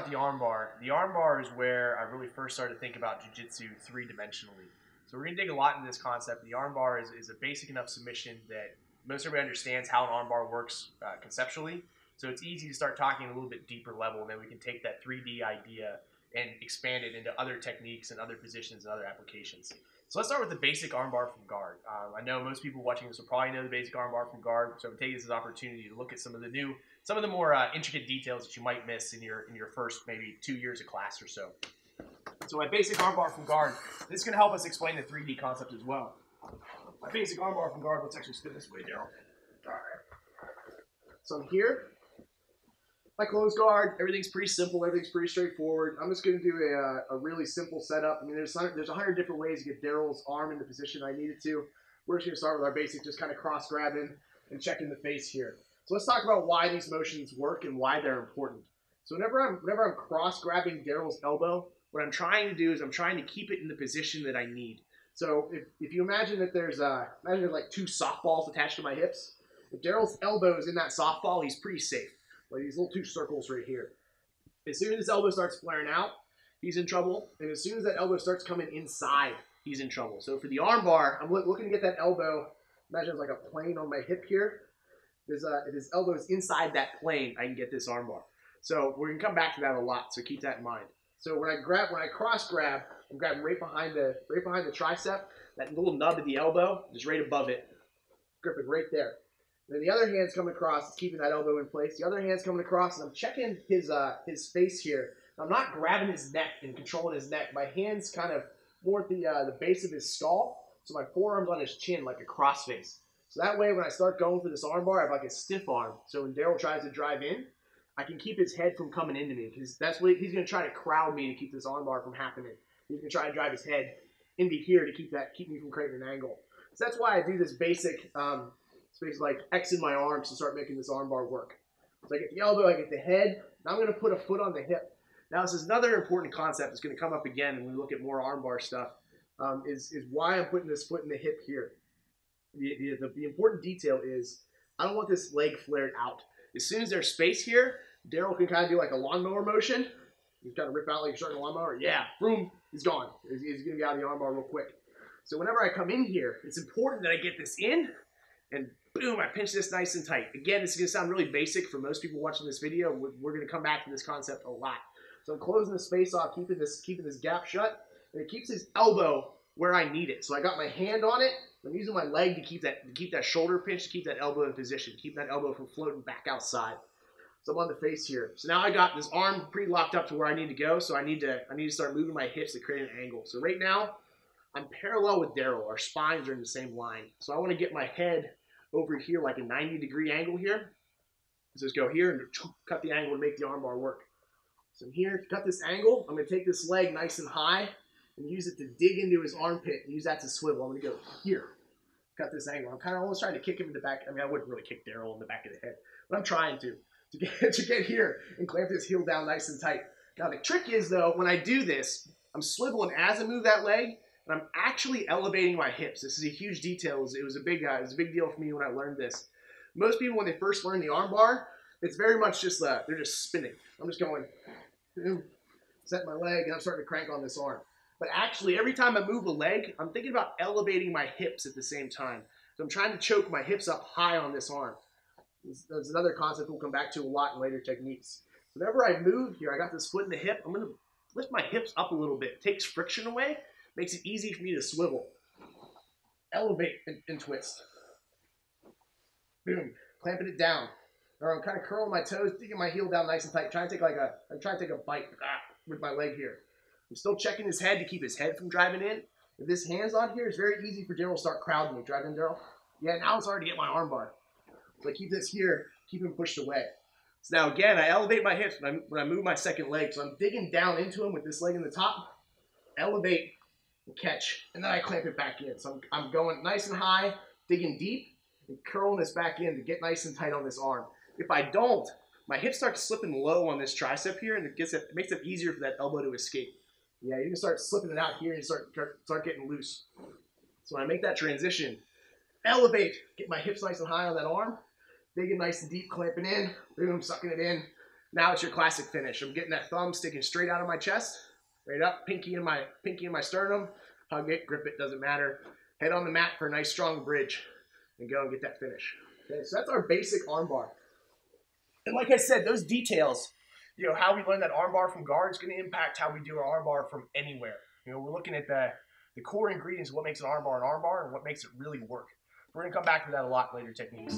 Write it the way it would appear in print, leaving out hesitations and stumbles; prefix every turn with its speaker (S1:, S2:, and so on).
S1: the armbar is where I really first started to think about jiu-jitsu three-dimensionally. So we're going to dig a lot into this concept. The armbar is a basic enough submission that most everybody understands how an armbar works conceptually. So it's easy to start talking a little bit deeper level, and then we can take that 3D idea and expand it into other techniques and other positions and other applications. So let's start with the basic armbar from guard. I know most people watching this will probably know the basic armbar from guard, so I'm taking this as an opportunity to look at some of the more intricate details that you might miss in your first maybe 2 years of class or so. So my basic armbar from guard, this is going to help us explain the 3D concept as well. My basic armbar from guard, let's actually spin this way, Daryl. All right. So I'm here. My closed guard, everything's pretty simple, everything's pretty straightforward. I'm just going to do a really simple setup. I mean, there's 100 different ways to get Daryl's arm in the position I need it to. We're just going to start with our basic, just kind of cross-grabbing and checking the face here. So let's talk about why these motions work and why they're important. So whenever I'm cross-grabbing Daryl's elbow, what I'm trying to do is I'm trying to keep it in the position that I need. So if you imagine that there's like two softballs attached to my hips, if Daryl's elbow is in that softball, he's pretty safe. Like these little two circles right here. As soon as his elbow starts flaring out, he's in trouble. And as soon as that elbow starts coming inside, he's in trouble. So for the arm bar, I'm looking to get that elbow, imagine it's like a plane on my hip here. If his elbow is inside that plane, I can get this arm bar. So we're going to come back to that a lot, so keep that in mind. So when I cross grab, I'm grabbing right behind the tricep, that little nub of the elbow, just right above it, gripping right there. Then the other hand's coming across, keeping that elbow in place. The other hand's coming across, and I'm checking his face here. I'm not grabbing his neck and controlling his neck. My hand's kind of more at the base of his skull, so my forearm's on his chin like a cross face. So that way, when I start going for this arm bar, I have like a stiff arm. So when Daryl tries to drive in, I can keep his head from coming into me, because that's what he's going to try to crowd me to keep this arm bar from happening. He's going to try to drive his head into here to keep me from creating an angle. So that's why I do this basic. It's basically like Xing my arms to start making this arm bar work. So I get the elbow, I get the head. Now I'm going to put a foot on the hip. Now this is another important concept that's going to come up again when we look at more arm bar stuff, is why I'm putting this foot in the hip here. The important detail is I don't want this leg flared out. As soon as there's space here, Daryl can kind of do like a lawnmower motion. He's kind of rip out like you're starting a lawnmower. Yeah, boom, he's gone. He's going to get out of the arm bar real quick. So whenever I come in here, it's important that I get this in, and boom, I pinch this nice and tight. Again, this is going to sound really basic for most people watching this video. We're going to come back to this concept a lot. So I'm closing the space off, keeping this gap shut, and it keeps his elbow where I need it. So I got my hand on it. I'm using my leg to keep that shoulder pinch, to keep that elbow in position, keep that elbow from floating back outside. So I'm on the face here. So now I got this arm pretty locked up to where I need to go. So I need to start moving my hips to create an angle. So right now, I'm parallel with Daryl. Our spines are in the same line. So I want to get my head over here like a 90-degree angle here. So just go here and cut the angle to make the arm bar work. So I'm here to cut this angle. I'm going to take this leg nice and high and use it to dig into his armpit and use that to swivel. I'm going to go here, cut this angle. I'm kind of almost trying to kick him in the back. I mean, I wouldn't really kick Daryl in the back of the head, but I'm trying to get here and clamp this heel down nice and tight. Now the trick is though, when I do this, I'm swiveling as I move that leg, and I'm actually elevating my hips. This is a huge detail. It was a big deal for me when I learned this. Most people, when they first learn the arm bar, it's very much just they're just spinning. I'm just going, set my leg, and I'm starting to crank on this arm. But actually, every time I move a leg, I'm thinking about elevating my hips at the same time. So I'm trying to choke my hips up high on this arm. That's another concept we'll come back to a lot in later techniques. So whenever I move here, I got this foot in the hip. I'm going to lift my hips up a little bit. It takes friction away. Makes it easy for me to swivel. Elevate and twist. Boom. Clamping it down. Or I'm kind of curling my toes, digging my heel down nice and tight. I'm trying to take a bite with my leg here. I'm still checking his head to keep his head from driving in. If this hand's on here, it's very easy for Daryl to start crowding me. Drive in, Daryl. Yeah, now it's hard to get my arm bar. So I keep this here, keep him pushed away. So now again, I elevate my hips when I move my second leg. So I'm digging down into him with this leg in the top. Elevate and catch. And then I clamp it back in. So I'm going nice and high, digging deep, and curling this back in to get nice and tight on this arm. If I don't, my hip starts slipping low on this tricep here, and it makes it easier for that elbow to escape. Yeah, you can start slipping it out here and start getting loose. So when I make that transition, elevate, get my hips nice and high on that arm, digging nice and deep, clamping in, boom, sucking it in,
S2: Now it's your classic finish. I'm getting that thumb sticking straight out of my chest, right up, pinky in my sternum. Hug it, grip it, doesn't matter. Head on the mat for a nice strong bridge and go and get that finish. Okay, so that's our basic armbar. And like I said, those details, you know, how we learn that armbar from guard is going to impact how we do our armbar from anywhere. You know, we're looking at the core ingredients of what makes an armbar and what makes it really work. We're going to come back to that a lot later techniques.